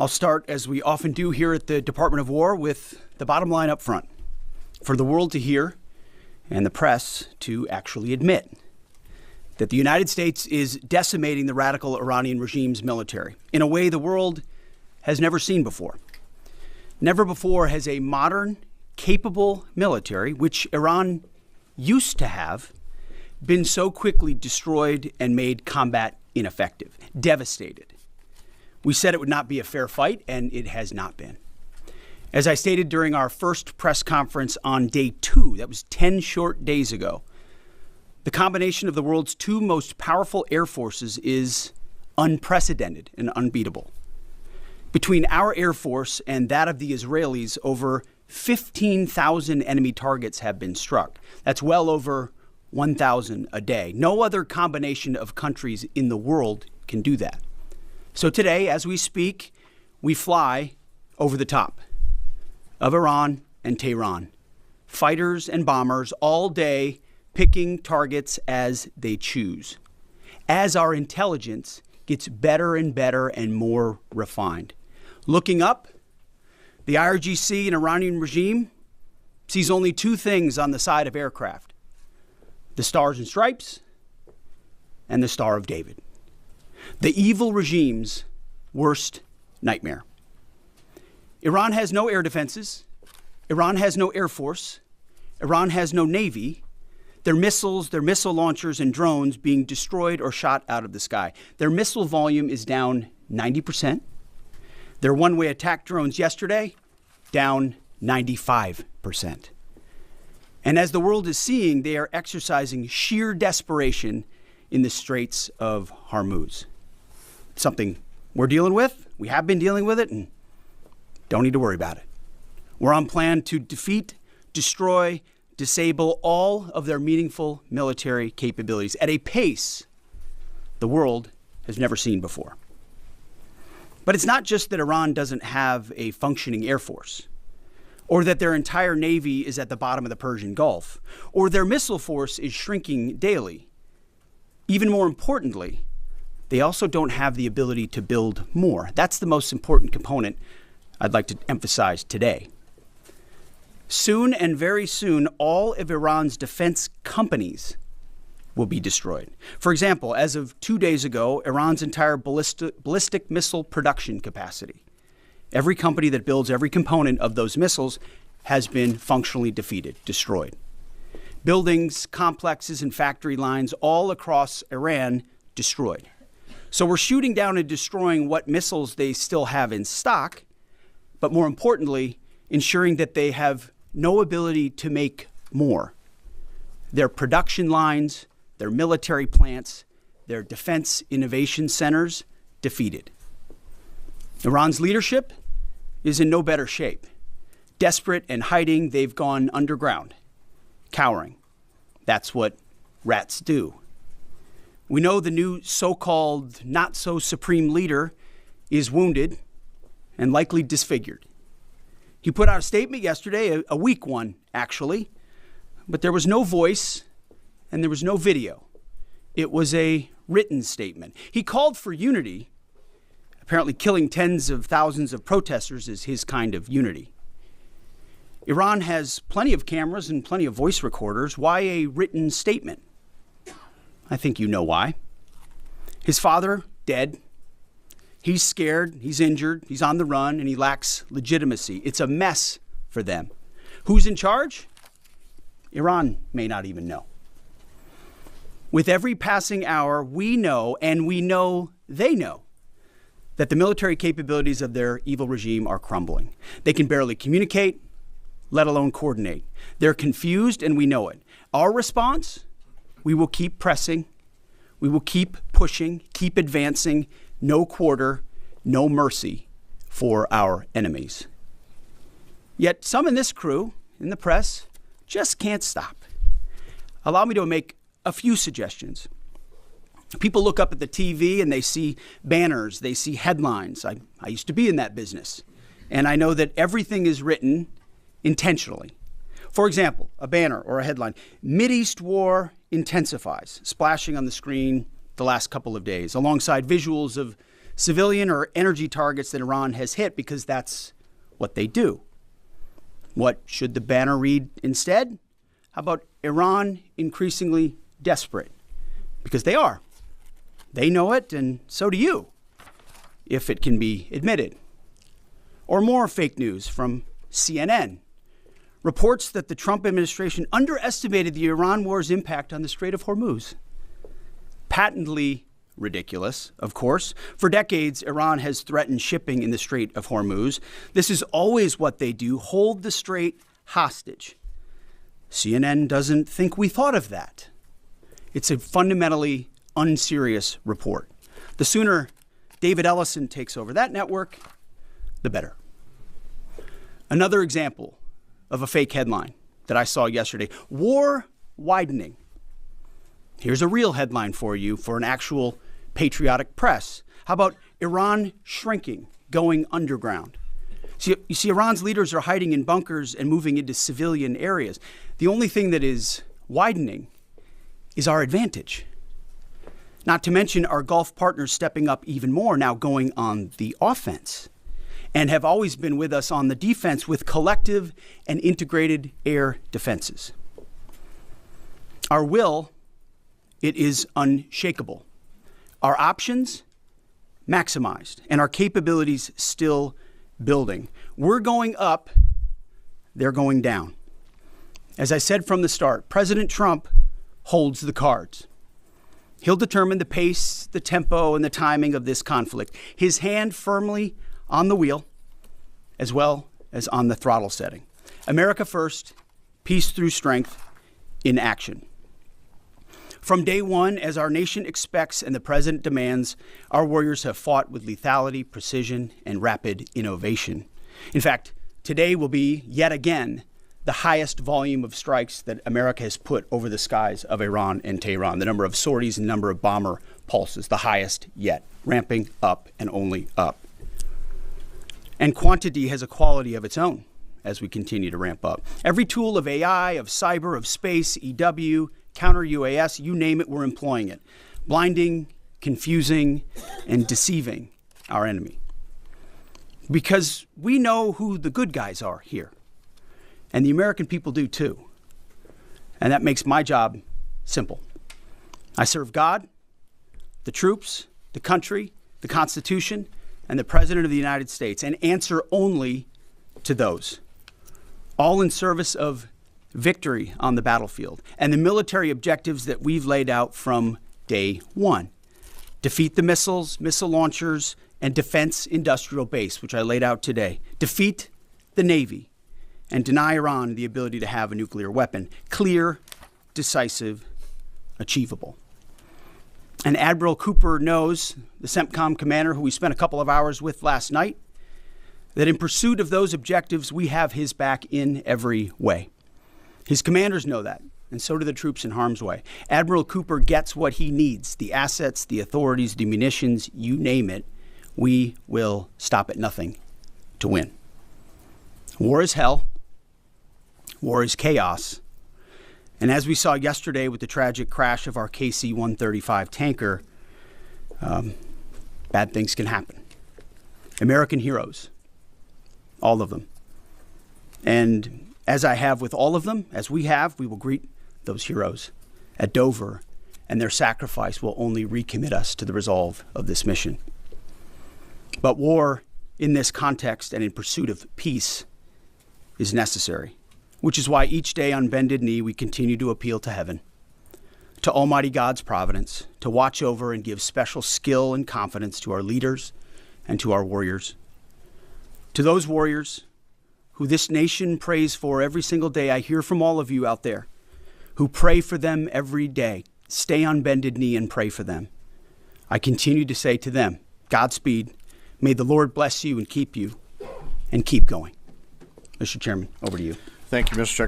I'll start, as we often do here at the Department of War, with the bottom line up front. For the world to hear and the press to actually admit that the United States is decimating the radical Iranian regime's military in a way the world has never seen before. Never before has a modern, capable military, which Iran used to have, been so quickly destroyed and made combat ineffective, devastated. We said it would not be a fair fight, and it has not been. As I stated during our first press conference on day 2, that was 10 short days ago, the combination of the world's two most powerful air forces is unprecedented and unbeatable. Between our air force and that of the Israelis, over 15,000 enemy targets have been struck. That's well over 1,000 a day. No other combination of countries in the world can do that. So today, as we speak, we fly over the top of Iran and Tehran. Fighters and bombers all day picking targets as they choose. As our intelligence gets better and better and more refined. Looking up, the IRGC and Iranian regime sees only two things on the side of aircraft: the stars and stripes and the Star of David. The evil regime's worst nightmare. Iran has no air defenses. Iran has no air force. Iran has no navy. Their missiles, their missile launchers, and drones being destroyed or shot out of the sky. Their missile volume is down 90%. Their one-way attack drones yesterday, down 95%. And as the world is seeing, they are exercising sheer desperation in the Straits of Hormuz. Something we're dealing with. We have been dealing with it, and don't need to worry about it. We're on plan to defeat, destroy, disable all of their meaningful military capabilities at a pace the world has never seen before. But it's not just that Iran doesn't have a functioning air force, or that their entire navy is at the bottom of the Persian Gulf, or their missile force is shrinking daily. Even more importantly, they also don't have the ability to build more. That's the most important component I'd like to emphasize today. Soon and very soon, all of Iran's defense companies will be destroyed. For example, as of 2 days ago, Iran's entire ballistic missile production capacity, every company that builds every component of those missiles, has been functionally defeated, destroyed. Buildings, complexes, and factory lines all across Iran destroyed. So we're shooting down and destroying what missiles they still have in stock, but more importantly, ensuring that they have no ability to make more. Their production lines, their military plants, their defense innovation centers, defeated. Iran's leadership is in no better shape. Desperate and hiding, they've gone underground, cowering. That's what rats do. We know the new so-called not-so-supreme leader is wounded and likely disfigured. He put out a statement yesterday, a weak one, actually, but there was no voice and there was no video. It was a written statement. He called for unity. Apparently killing tens of thousands of protesters is his kind of unity. Iran has plenty of cameras and plenty of voice recorders. Why a written statement? I think you know why. His father, dead. He's scared, he's injured, he's on the run, and he lacks legitimacy. It's a mess for them. Who's in charge? Iran may not even know. With every passing hour, we know, and we know they know, that the military capabilities of their evil regime are crumbling. They can barely communicate, let alone coordinate. They're confused, and we know it. Our response? We will keep pressing. We will keep pushing, keep advancing. No quarter, no mercy for our enemies. Yet some in this crew, in the press, just can't stop. Allow me to make a few suggestions. People look up at the TV and they see banners, they see headlines. I used to be in that business. And I know that everything is written intentionally. For example, a banner or a headline, Mideast war intensifies, splashing on the screen the last couple of days, alongside visuals of civilian or energy targets that Iran has hit, because that's what they do. What should the banner read instead? How about Iran increasingly desperate? Because they are. They know it, and so do you, if it can be admitted. Or more fake news from CNN. Reports that the Trump administration underestimated the Iran war's impact on the Strait of Hormuz. Patently ridiculous, of course. For decades, Iran has threatened shipping in the Strait of Hormuz. This is always what they do, hold the strait hostage. CNN doesn't think we thought of that. It's a fundamentally unserious report. The sooner David Ellison takes over that network, the better. Another example of a fake headline that I saw yesterday: war widening. Here's a real headline for you for an actual patriotic press. How about Iran shrinking, going underground? You see, Iran's leaders are hiding in bunkers and moving into civilian areas. The only thing that is widening is our advantage. Not to mention our Gulf partners stepping up even more, now going on the offense, and have always been with us on the defense with collective and integrated air defenses. Our will, it is unshakable. Our options, maximized, and our capabilities still building. We're going up, they're going down. As I said from the start, President Trump holds the cards. He'll determine the pace, the tempo, and the timing of this conflict. His hand firmly on the wheel, as well as on the throttle setting. America first, peace through strength in action. From day one, as our nation expects and the president demands, our warriors have fought with lethality, precision, and rapid innovation. In fact, today will be, yet again, the highest volume of strikes that America has put over the skies of Iran and Tehran. The number of sorties and number of bomber pulses, the highest yet, ramping up and only up. And quantity has a quality of its own as we continue to ramp up. Every tool of AI, of cyber, of space, EW, counter-UAS, you name it, we're employing it. Blinding, confusing, and deceiving our enemy. Because we know who the good guys are here. And the American people do too. And that makes my job simple. I serve God, the troops, the country, the Constitution, and the President of the United States, and answer only to those. All in service of victory on the battlefield and the military objectives that we've laid out from day one. Defeat the missiles, missile launchers, and defense industrial base, which I laid out today. Defeat the Navy and deny Iran the ability to have a nuclear weapon. Clear, decisive, achievable. And Admiral Cooper knows, the CENTCOM commander who we spent a couple of hours with last night, that in pursuit of those objectives, we have his back in every way. His commanders know that, and so do the troops in harm's way. Admiral Cooper gets what he needs, the assets, the authorities, the munitions, you name it. We will stop at nothing to win. War is hell. War is chaos. And as we saw yesterday with the tragic crash of our KC-135 tanker, bad things can happen. American heroes, all of them. And as I have with all of them, as we have, we will greet those heroes at Dover, and their sacrifice will only recommit us to the resolve of this mission. But war in this context and in pursuit of peace is necessary, which is why each day on bended knee we continue to appeal to heaven, to Almighty God's providence, to watch over and give special skill and confidence to our leaders and to our warriors. To those warriors who this nation prays for every single day, I hear from all of you out there who pray for them every day. Stay on bended knee and pray for them. I continue to say to them, Godspeed. May the Lord bless you and keep going. Mr. Chairman, over to you. Thank you, Mr. Secretary.